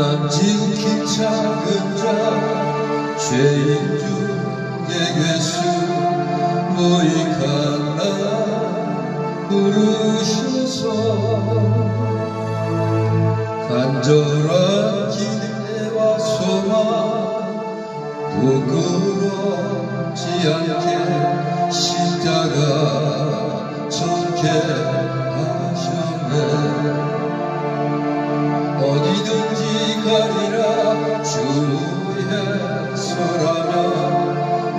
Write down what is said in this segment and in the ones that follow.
난 지극히 작은 자 죄인 중에 괴수 무익한 나 부르셔서 간절한 기대와 소망 부끄럽지 않게 십자가 져게 하셨네. 어디든지 가리라 주의 서라면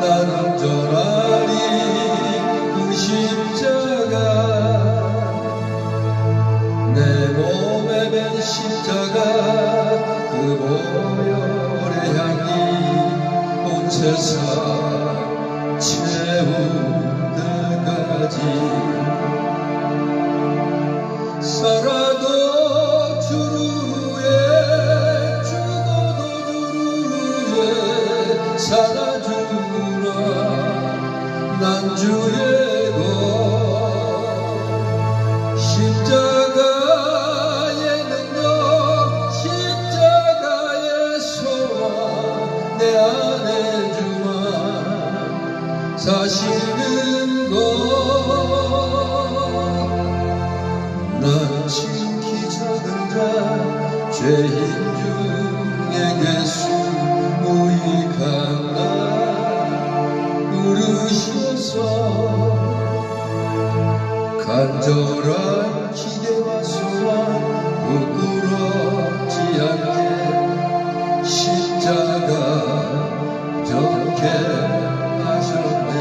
나는 전하리 그 십자가. 내 몸에 맨 십자가 그 보혈의 향기 온 세상 채울 때까지 살아도 주를 위해 죽어도 주를 위해 살아주라. 난 주의 것 십자가의 능력 십자가의 소망 내 안에 주만 사시는 것. 난 지극히 작은 자 죄인 중에 괴수 무익한 나 부르셔서 간절한 기대와 소망 부끄럽지 않게 십자가 져게 하셨네.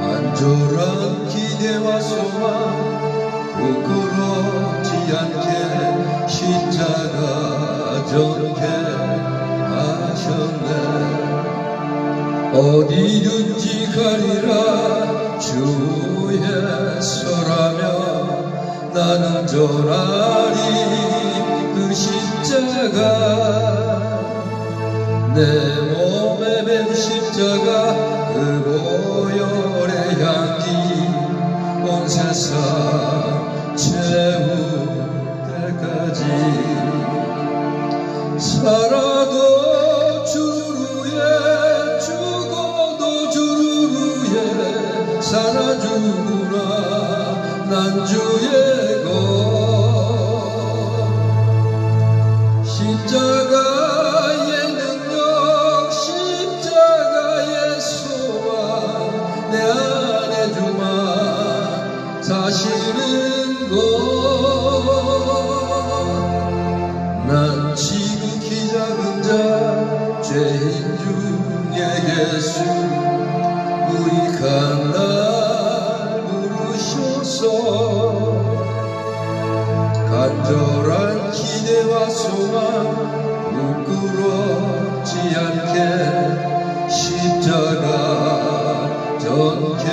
간절한 기대와 소망 부끄럽지 않게 십자가 져게 하셨네. 어디든지 가리라 주의 서라면 나는 전하리 그 십자가. 내 몸에 맨 십자가 그 보혈의 향기 온 세상 채울 때까지 살아도 주를 위해 죽어도 주를 위해 살아주라. 난 주의 것 십자가의 능력 십자가의 소망 내 안에 주만 사시는 것. 난 지극히 작은 자 죄인 중에 괴수 무익한 날 부르셔서 간절한 기대와 소망 부끄럽지 않게 십자가 져게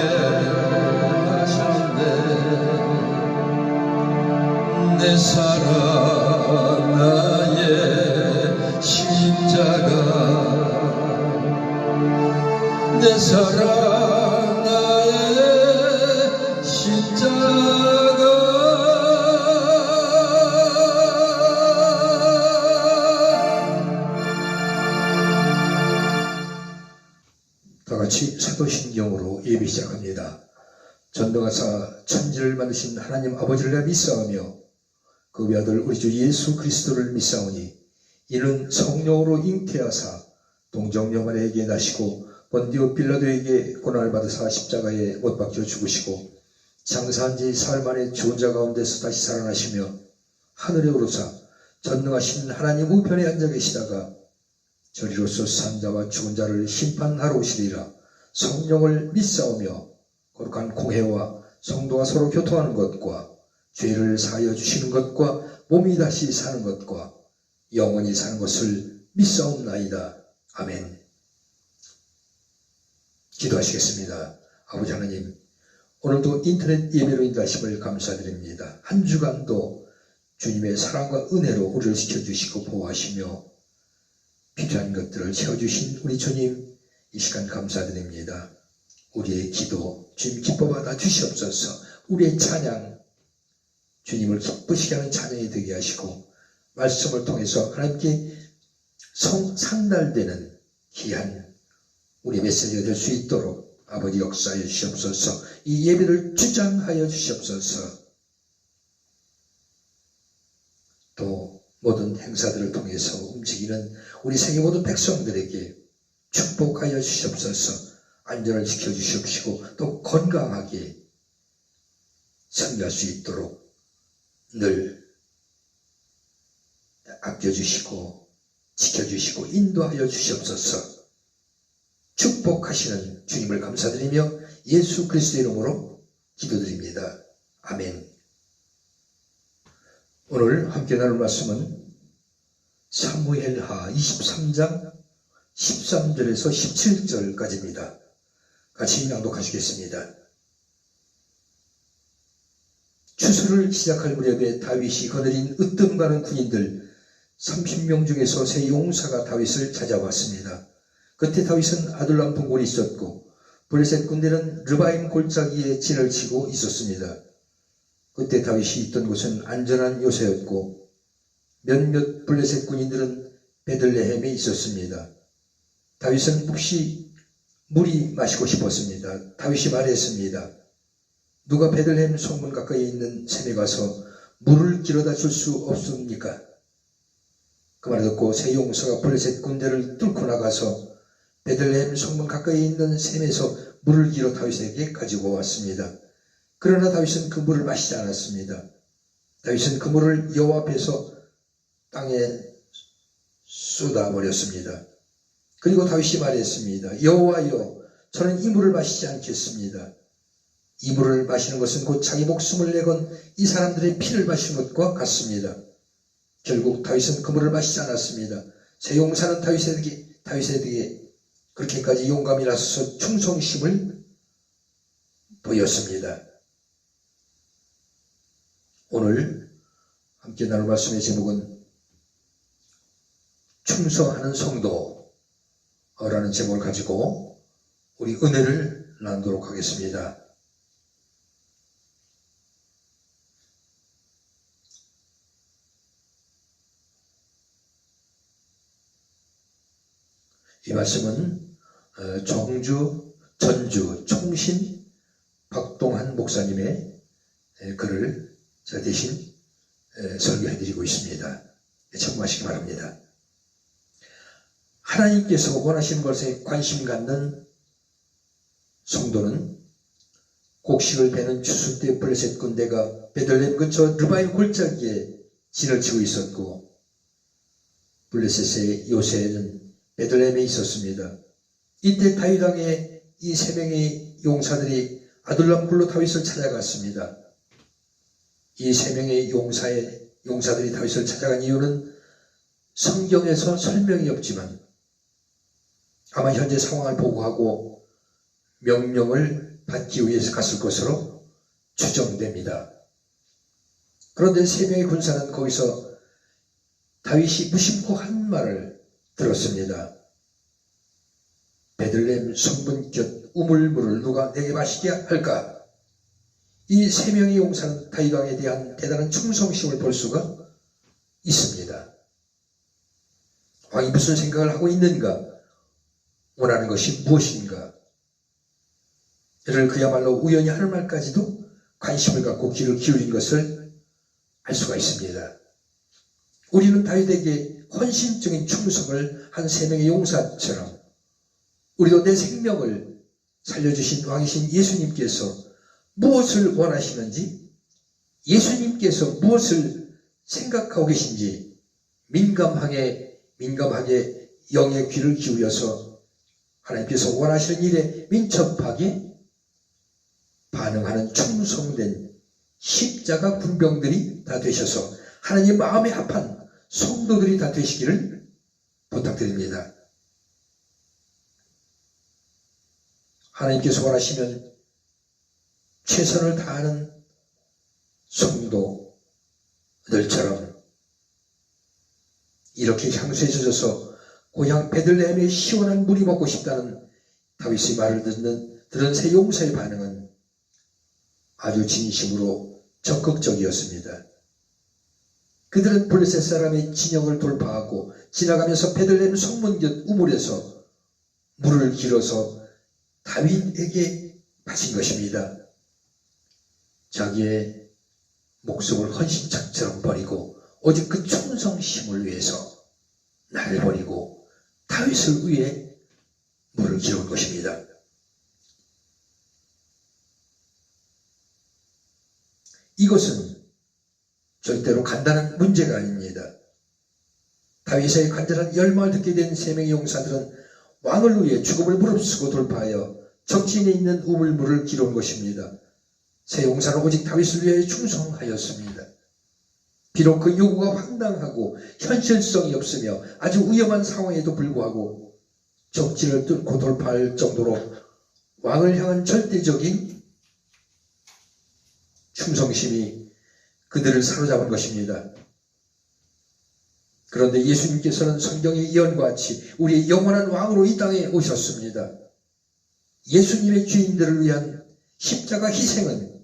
하셨네. 내 사랑 나의 십자가 내 사랑 나의 십자가. 다같이 사도신경으로 예배 시작합니다. 전도가사 천지를 만드신 하나님 아버지를 믿사오며 그 외아들 우리 주 예수 그리스도를 믿사오니 이는 성령으로 잉태하사 동정녀마리에게 나시고 본디오 빌라도에게 고난을 받으사 십자가에 못 박혀 죽으시고 장사한 지 사흘 만에 죽은 자 가운데서 다시 살아나시며 하늘에 오르사 전능하신 하나님 우편에 앉아 계시다가 저리로서 산자와 죽은 자를 심판하러 오시리라. 성령을 믿사오며 거룩한 공회와 성도가 서로 교통하는 것과 죄를 사하여 주시는 것과 몸이 다시 사는 것과 영원히 사는 것을 믿사옵나이다. 아멘. 기도하시겠습니다. 아버지 하나님, 오늘도 인터넷 예배로 인도하심을 감사드립니다. 한 주간도 주님의 사랑과 은혜로 우리를 지켜주시고 보호하시며 필요한 것들을 채워주신 우리 주님, 이 시간 감사드립니다. 우리의 기도 주님 기뻐받아 주시옵소서. 우리의 찬양 주님을 기쁘시게 하는 찬양이 되게 하시고 말씀을 통해서 하나님께 상달되는 귀한 우리 메시지가 될 수 있도록 아버지 역사해 주시옵소서. 이 예배를 주장하여 주시옵소서. 또 모든 행사들을 통해서 움직이는 우리 세계 모든 백성들에게 축복하여 주시옵소서. 안전을 지켜주시옵시고 또 건강하게 섬길 수 있도록 늘 아껴주시고 지켜주시고 인도하여 주시옵소서. 축복하시는 주님을 감사드리며 예수 그리스도의 이름으로 기도드립니다. 아멘. 오늘 함께 나눌 말씀은 사무엘하 23장 13절에서 17절까지입니다. 같이 낭독하시겠습니다. 추수를 시작할 무렵에 다윗이 거느린 으뜸가는 군인들 30명 중에서 세 용사가 다윗을 찾아왔습니다. 그때 다윗은 아둘람 동굴이 있었고 블레셋 군대는 르바임 골짜기에 진을 치고 있었습니다. 그때 다윗이 있던 곳은 안전한 요새였고 몇몇 블레셋 군인들은 베들레헴에 있었습니다. 다윗은 몹시 물이 마시고 싶었습니다. 다윗이 말했습니다. 누가 베들레헴 성문 가까이 있는 샘에 가서 물을 길어다 줄 수 없습니까? 그 말을 듣고 세 용사가 블레셋 군대를 뚫고 나가서 베들레헴 성문 가까이 있는 샘에서 물을 길어 다윗에게 가지고 왔습니다. 그러나 다윗은 그 물을 마시지 않았습니다. 다윗은 그 물을 여호와 앞에서 땅에 쏟아버렸습니다. 그리고 다윗이 말했습니다. 여호와여, 저는 이 물을 마시지 않겠습니다. 이 물을 마시는 것은 곧 자기 목숨을 내건 이 사람들의 피를 마시는 것과 같습니다. 결국 다윗은 그 물을 마시지 않았습니다. 세 용사는 다윗에게 그렇게까지 용감이 나서서 충성심을 보였습니다. 오늘 함께 나눌 말씀의 제목은 충성하는 성도라는 제목을 가지고 우리 은혜를 나누도록 하겠습니다. 이 말씀은 전주 총신 박동한 목사님의 글을 제가 대신 설교해드리고 있습니다. 참고하시기 바랍니다. 하나님께서 원하시는 것에 관심 갖는 성도는 곡식을 베는 추수 때 블레셋 군대가 베들레헴 근처 르바임 골짜기에 진을 치고 있었고 블레셋의 요새는 베들레헴에 있었습니다. 이때 다윗 왕의 이 세 명의 용사들이 아둘람 굴로 다윗을 찾아갔습니다. 이 세 명의 용사들이 다윗을 찾아간 이유는 성경에서 설명이 없지만 아마 현재 상황을 보고하고 명령을 받기 위해서 갔을 것으로 추정됩니다. 그런데 세 명의 군사는 거기서 다윗이 무심코 한 말을 들었습니다. 베들레헴 성문 곁 우물물을 누가 내게 마시게 할까? 이 세 명의 용사는 다윗 왕에 대한 대단한 충성심을 볼 수가 있습니다. 왕이 무슨 생각을 하고 있는가? 원하는 것이 무엇인가? 이를 그야말로 우연히 하는 말까지도 관심을 갖고 귀를 기울인 것을 알 수가 있습니다. 우리는 다윗에게 헌신적인 충성을 한 세 명의 용사처럼 우리도 내 생명을 살려주신 왕이신 예수님께서 무엇을 원하시는지, 예수님께서 무엇을 생각하고 계신지 민감하게 영의 귀를 기울여서 하나님께서 원하시는 일에 민첩하게 반응하는 충성된 십자가 군병들이 다 되셔서 하나님 마음에 합한 성도들이 다 되시기를 부탁드립니다. 하나님께서 원하시면 최선을 다하는 성도들처럼 이렇게 향수에 젖어서 고향 베들레헴의 시원한 물이 먹고 싶다는 다윗의 말을 들은 세 용사의 반응은 아주 진심으로 적극적이었습니다. 그들은 블레셋 사람의 진영을 돌파하고 지나가면서 베들레헴 성문 곁 우물에서 물을 길어서 다윗에게 마신 것입니다. 자기의 목숨을 헌신처럼 버리고 오직 그 충성심을 위해서 나를 버리고 다윗을 위해 물을 길어온 것입니다. 이것은 절대로 간단한 문제가 아닙니다. 다윗의 간절한 열망을 듣게 된 세 명의 용사들은 왕을 위해 죽음을 무릅쓰고 돌파하여 적진에 있는 우물물을 길어온 것입니다. 세 용사는 오직 다윗을 위해 충성하였습니다. 비록 그 요구가 황당하고 현실성이 없으며 아주 위험한 상황에도 불구하고 적진을 뚫고 돌파할 정도로 왕을 향한 절대적인 충성심이 그들을 사로잡은 것입니다. 그런데 예수님께서는 성경의 예언과 같이 우리의 영원한 왕으로 이 땅에 오셨습니다. 예수님의 죄인들을 위한 십자가 희생은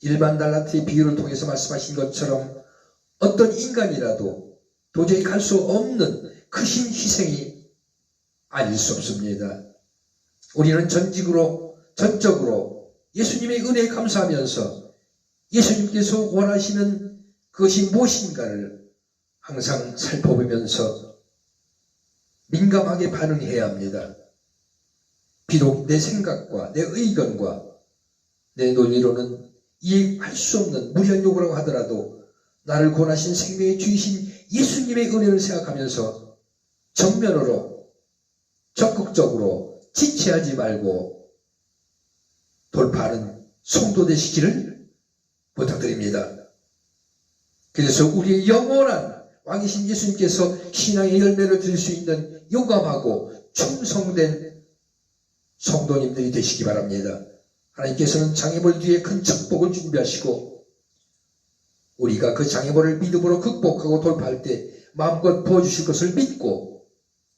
일반 달란트의 비유를 통해서 말씀하신 것처럼 어떤 인간이라도 도저히 갈 수 없는 크신 희생이 아닐 수 없습니다. 우리는 전적으로 예수님의 은혜에 감사하면서 예수님께서 원하시는 그것이 무엇인가를 항상 살펴보면서 민감하게 반응해야 합니다. 비록 내 생각과 내 의견과 내 논리로는 이해할 수 없는 무리한 요구라고 하더라도 나를 구원하신 생명의 주이신 예수님의 은혜를 생각하면서 정면으로 적극적으로 지체하지 말고 돌파하는 성도 되시기를 부탁드립니다. 그래서 우리의 영원한 왕이신 예수님께서 신앙의 열매를 드릴 수 있는 용감하고 충성된 성도님들이 되시기 바랍니다. 하나님께서는 장애물 뒤에 큰 축복을 준비하시고 우리가 그 장애물을 믿음으로 극복하고 돌파할 때 마음껏 부어주실 것을 믿고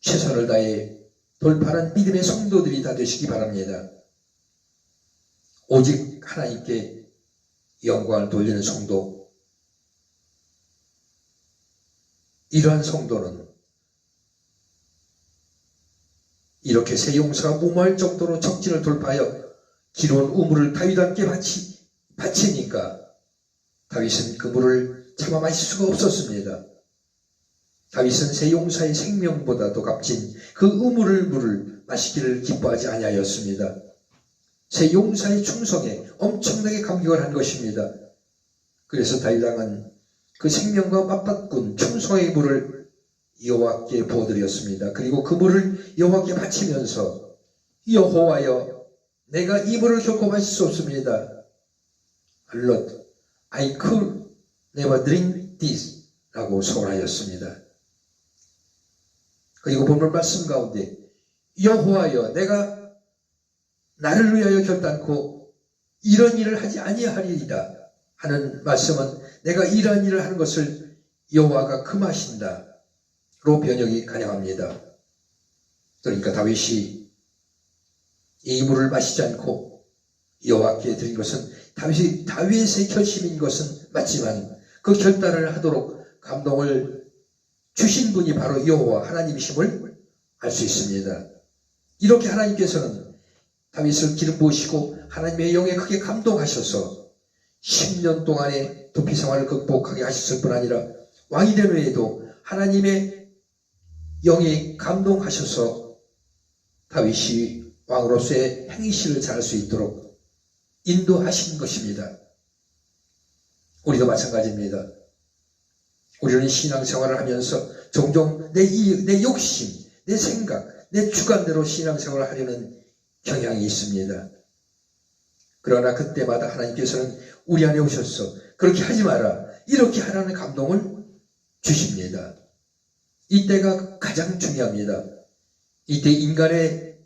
최선을 다해 돌파하는 믿음의 성도들이 다 되시기 바랍니다. 오직 하나님께 영광을 돌리는 성도, 이러한 성도는 이렇게 세 용사가 무모할 정도로 적진을 돌파하여 길어온 우물을 다윗함께 바치니까 다윗은 그 물을 참아 마실 수가 없었습니다. 다윗은 세 용사의 생명보다도 값진 그 물을 마시기를 기뻐하지 아니하였습니다. 세 용사의 충성에 엄청나게 감격을 한 것입니다. 그래서 다윗 왕은 그 생명과 맞바꾼 충성의 물을 여호와께 부어드렸습니다. 그리고 그 물을 여호와께 바치면서 여호와여, 내가 이 물을 결코 마실 수 없습니다. Lord, I could never drink this 라고 소원하였습니다. 그리고 본문 말씀 가운데 여호와여, 내가 나를 위하여 결단코 이런 일을 하지 아니하리이다 하는 말씀은 내가 이런 일을 하는 것을 여호와가 금하신다 로 번역이 가능합니다. 그러니까 다윗이 이 물을 마시지 않고 여호와께 드린 것은 다윗의 결심인 것은 맞지만 그 결단을 하도록 감동을 주신 분이 바로 여호와 하나님이심을 알 수 있습니다. 이렇게 하나님께서는 다윗을 기름 부으시고 하나님의 영에 크게 감동하셔서 10년 동안의 도피 생활을 극복하게 하셨을 뿐 아니라 왕이 된 후에도 하나님의 영이 감동하셔서 다윗이 왕으로서의 행실을 잘할 수 있도록 인도하신 것입니다. 우리도 마찬가지입니다. 우리는 신앙생활을 하면서 종종 내 욕심, 내 생각, 내 주관대로 신앙생활을 하려는 경향이 있습니다. 그러나 그때마다 하나님께서는 우리 안에 오셔서 그렇게 하지 마라, 이렇게 하라는 감동을 주십니다. 이때가 가장 중요합니다. 이때 인간의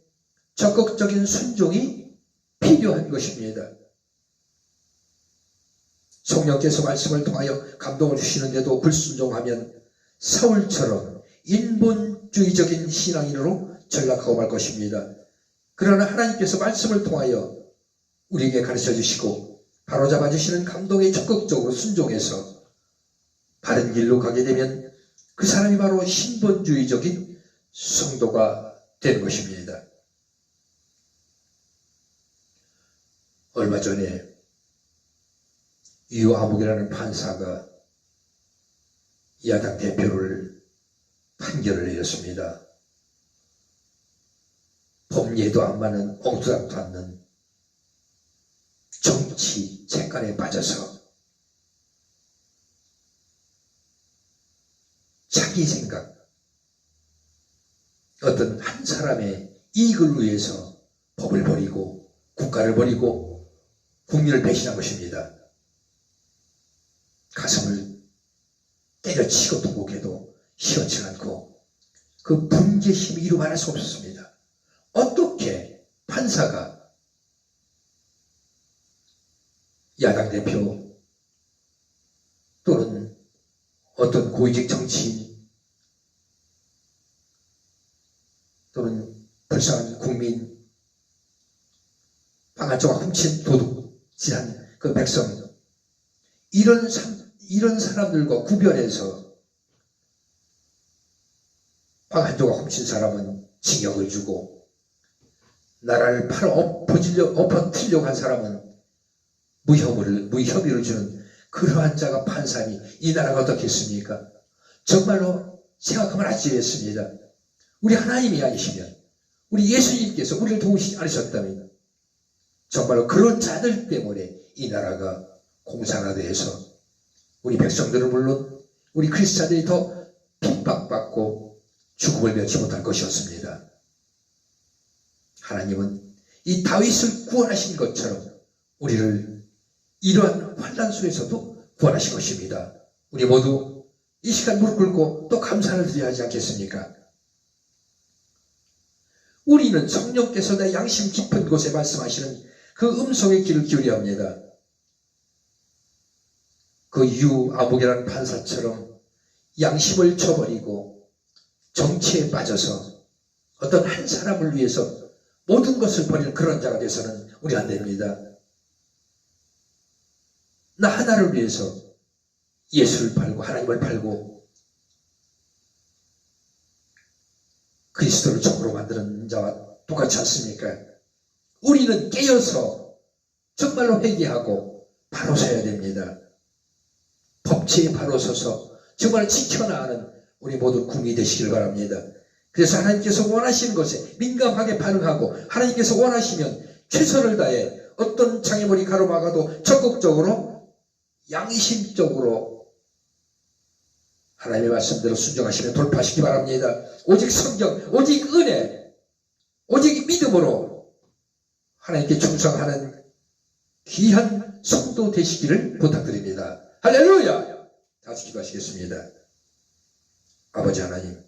적극적인 순종이 필요한 것입니다. 성령께서 말씀을 통하여 감동을 주시는데도 불순종하면 사울처럼 인본주의적인 신앙인으로 전락하고 말 것입니다. 그러나 하나님께서 말씀을 통하여 우리에게 가르쳐 주시고 바로잡아 주시는 감동에 적극적으로 순종해서 바른 길로 가게 되면 그 사람이 바로 신본주의적인 성도가 되는 것입니다. 얼마 전에 유아목이라는 판사가 야당 대표를 판결을 내렸습니다. 법리에도 안 맞는 엉뚱하지도 않는 정치 색깔에 빠져서 자기 생각, 어떤 한 사람의 이익을 위해서 법을 버리고 국가를 버리고 국민을 배신한 것입니다. 가슴을 때려치고 통곡해도 시원치 않고 그 분개심이 이루 말할 수 없었습니다. 어떻게 판사가 야당 대표 또는 어떤 고위직 정치인 또는 불쌍한 국민, 빵 한 조각 훔친 도둑질한 그 백성, 이런 사람들과 구별해서 빵 한 조각 훔친 사람은 징역을 주고 나라를 엎어뜨리려고 한 사람은 무혐의를 주는 그러한 자가 판사니 이 나라가 어떻겠습니까? 정말로 생각하면 아찔했습니다. 우리 하나님이 아니시면, 우리 예수님께서 우리를 도우시지 않으셨다면 정말로 그런 자들 때문에 이 나라가 공산화돼서 우리 백성들은 물론 우리 그리스도인들이 더 핍박받고 죽음을 면치 못할 것이었습니다. 하나님은 이 다윗을 구원하신 것처럼 우리를 이러한 환난 속에서도 구원하신 것입니다. 우리 모두 이 시간 무릎 꿇고 또 감사를 드려야 하지 않겠습니까? 우리는 성령께서 내 양심 깊은 곳에 말씀하시는 그 음성의 귀를 기울여야 합니다. 그 유아목이라는 판사처럼 양심을 저버리고 정치에 빠져서 어떤 한 사람을 위해서 모든 것을 버리는 그런 자가 되어서는 우리 안 됩니다. 나 하나를 위해서 예수를 팔고 하나님을 팔고 그리스도를 적으로 만드는 자와 똑같지 않습니까? 우리는 깨어서 정말로 회개하고 바로 서야 됩니다. 법치에 바로 서서 정말 지켜나가는 우리 모두 국민이 되시길 바랍니다. 그래서 하나님께서 원하시는 것에 민감하게 반응하고 하나님께서 원하시면 최선을 다해 어떤 장애물이 가로막아도 적극적으로 양심적으로 하나님의 말씀대로 순종하시면 돌파하시기 바랍니다. 오직 성경, 오직 은혜, 오직 믿음으로 하나님께 충성하는 귀한 성도 되시기를 부탁드립니다. 할렐루야! 다시 기도하시겠습니다. 아버지 하나님,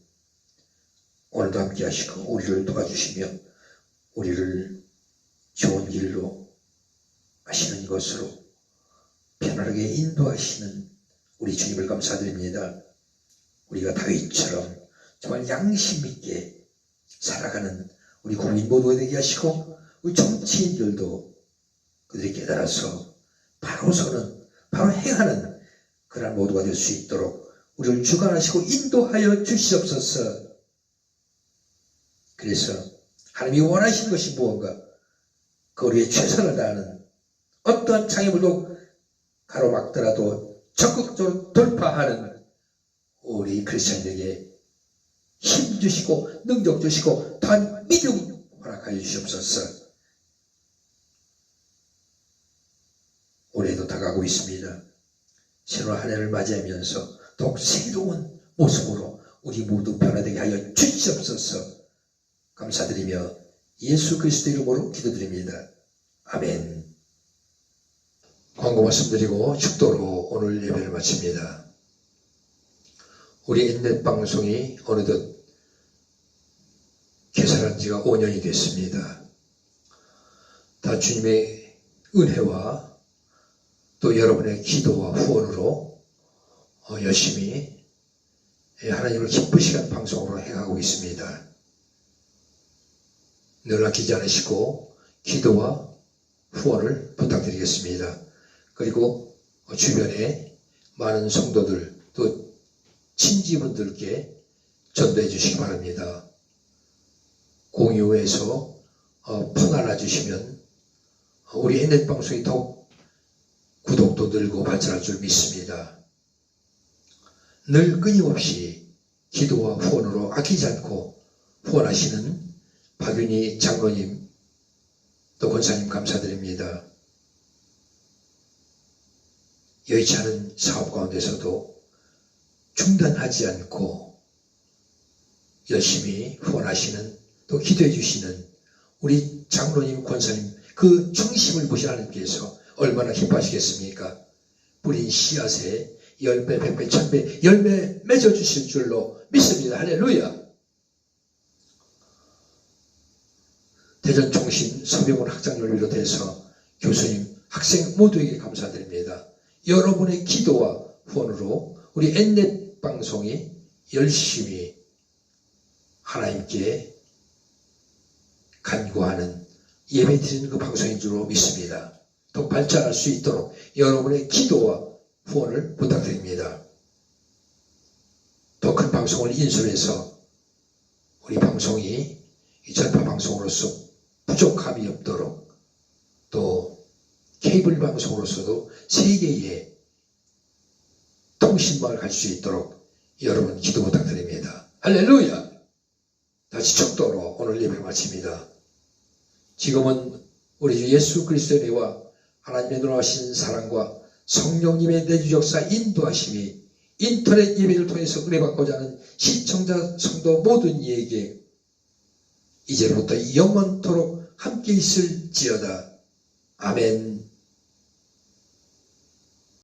오늘도 함께 하시고 우리를 도와주시며 우리를 좋은 길로 하시는 것으로 편안하게 인도하시는 우리 주님을 감사드립니다. 우리가 다윗처럼 정말 양심 있게 살아가는 우리 국민 모두가 되게 하시고 우리 정치인들도 그들이 깨달아서 바로 서는, 바로 행하는 그런 모두가 될 수 있도록 우리를 주관하시고 인도하여 주시옵소서. 그래서 하나님이 원하시는 것이 무언가 그 우리의 최선을 다하는 어떠한 장애물도 가로막더라도 적극적으로 돌파하는 우리 그리스도인에게 힘 주시고 능력 주시고 또한 믿음 허락하여 주시옵소서. 올해도 다가오고 있습니다. 새로운 한 해를 맞이하면서 더욱 새로운 모습으로 우리 모두 변화되게 하여 주시옵소서. 감사드리며 예수 그리스도 이름으로 기도드립니다. 아멘. 광고 말씀드리고 축도로 오늘 예배를 마칩니다. 우리 인넷 방송이 어느덧 개설한 지가 5년이 됐습니다. 다 주님의 은혜와 또 여러분의 기도와 후원으로 열심히 하나님을 기쁘시게 하는 방송으로 행하고 있습니다. 늘 아끼지 않으시고 기도와 후원을 부탁드리겠습니다. 그리고 주변에 많은 성도들 또 친지분들께 전도해 주시기 바랍니다. 공유해서 퍼날라 주시면 우리 인넷 방송이 더욱 구독도 늘고 발전할 줄 믿습니다. 늘 끊임없이 기도와 후원으로 아끼지 않고 후원하시는 박윤희 장로님 또 권사님 감사드립니다. 여의치 않은 사업 가운데서도 중단하지 않고 열심히 후원하시는 또 기도해 주시는 우리 장로님 권사님 그 충심을 보신 하나님께서 얼마나 기뻐하시겠습니까? 뿌린 씨앗에 10배, 100배, 1000배 열매 맺어주실 줄로 믿습니다. 할렐루야. 대전종신 서병훈 학장님을 비롯해서 교수님, 학생 모두에게 감사드립니다. 여러분의 기도와 후원으로 우리 인넷 방송이 열심히 하나님께 간구하는 예배 드리는 그 방송인 줄로 믿습니다. 더 발전할 수 있도록 여러분의 기도와 후원을 부탁드립니다. 더 큰 방송을 인수해서 우리 방송이 전파 방송으로서 부족함이 없도록 또 케이블 방송으로서도 세계의 통신망을 가질 수 있도록 여러분 기도 부탁드립니다. 할렐루야. 다시 축도로 오늘 예배를 마칩니다. 지금은 우리 주 예수 그리스도의 은혜와 하나님의 놀라우신 사랑과 성령님의 내주 역사 인도하심이 인터넷 예배를 통해서 은혜받고자 하는 시청자 성도 모든 이에게 이제부터 영원토록 함께 있을지어다. 아멘.